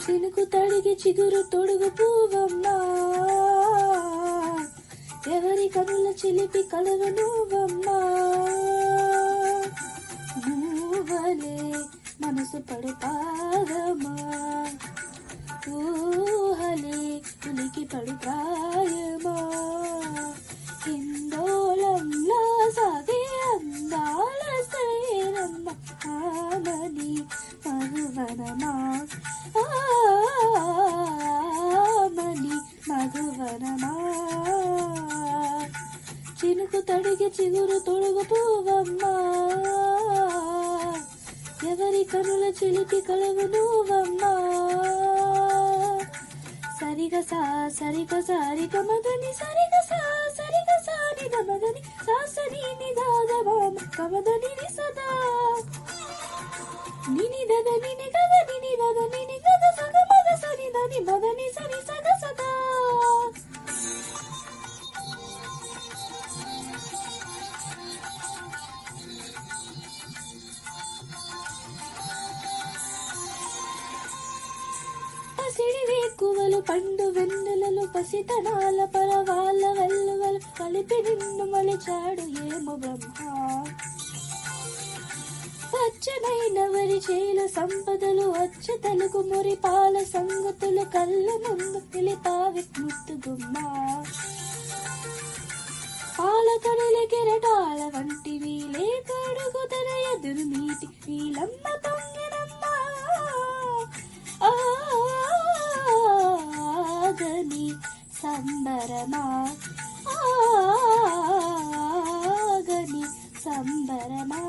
చినుకు తడిగి చిగురు తొడుగు పూవమ్మా, ఎవరి కనుల చిలిపి కలవ నువ్వమ్మా. నువ్వలే మనసు పడుతాదమ్మా, ఊహలే ఉనికి పడుతాయమా. హిందోళంలా సాగే అందాల సైరమ్మ, ఆమని మధువనమా, ఆమని మధువనమా. చినుకు తడిగి చిగురు తొడుగు పూవమ్మా, ఎవరి కనుల చిలిపి కలవు నువ్వమ్మా. సరిగసా సరిగ మదని సరిగసా సాని గమదని సాసని నిదాగమామ కమదని నిసదా నిని దద నిని గద నిని దద నిని గద సగ మద సని దని మదని సని సగ సదా. పసిడి వేకువలు పండు వెన్నెలలు పసితనాల పరవాళ్ళ వల్లువలు కలిపి నిన్ను మలిచాడు ఏమో బ్రహ్మ. పచ్చనైన వరి చేల సంపదలు అచ్చ తెలుగు మురి పాల సంగతులు కళ్ళ ముందు తెలిపావి ముత్తు గుమ్మ. పాల కనుల కెరటాల వంటివి లేకడుగు తన ఎదురు నీటి నీలమ్మ పొంగినమ్మ. ఆగని సంబరమా, ఆగని సంబరమా.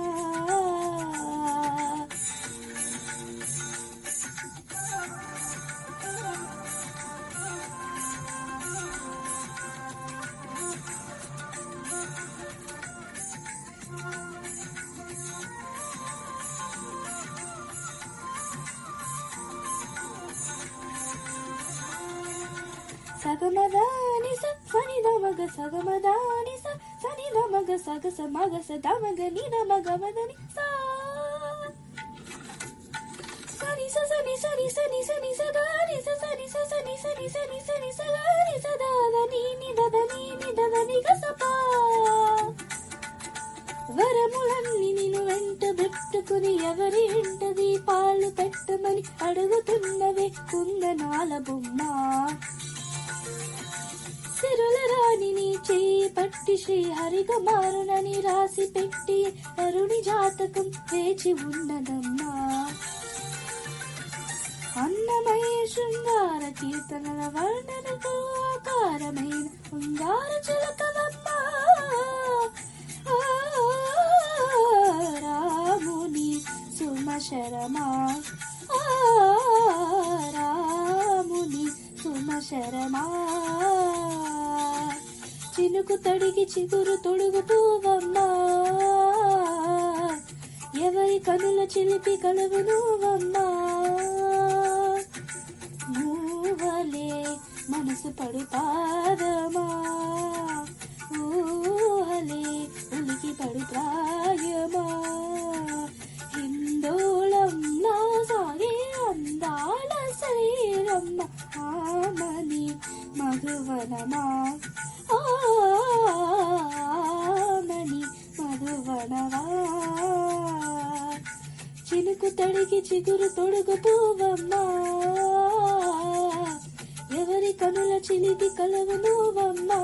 సగమదాని సని దమగ సగమదాని సని దమగ సగ సమగ సదమగ నిద మగమదని సా సని సని సని సని సని సదాని సని సని సని సని సని సదాని సదాని నిదని నిదని గసపా. వరములన్నీ నిన్ను వెంట పెట్టుకుని ఎవరి ఇంట దీపాలు పెట్టమని అడుగుతున్నవే కుందనాల బొమ్మ. సిరుల రాణిని చేయి పట్టి శ్రీహరిగా మారునని రాసి పెట్టి అరుణి జాతకం వేచి ఉన్నదమ్మా. అన్నమయ శృంగార కీర్తనల వర్ణనతో ఆకారమైన శృంగార చిలకవమ్మా. రాముని సుమశరమా, రాముని సుమశరమా. చినుకు తడిగి చిగురు తొడుగు పూవమ్మా, ఎవరి కనుల చిలిపి కలవు నువ్వమ్మా. నువ్వలే మనసు పడుతాదమా, ఊహలే ఉలికి పడుతాయమా. హిందోళంలా సాగే అందాల శరీరమ్మ, ఆమని మధువనమా, ఆమని మధువనమా. చినుకు తడిగి చిగురు తొడుగు పూవమ్మా, ఎవరి కనుల చిలిపి కలవు నువ్వమ్మా.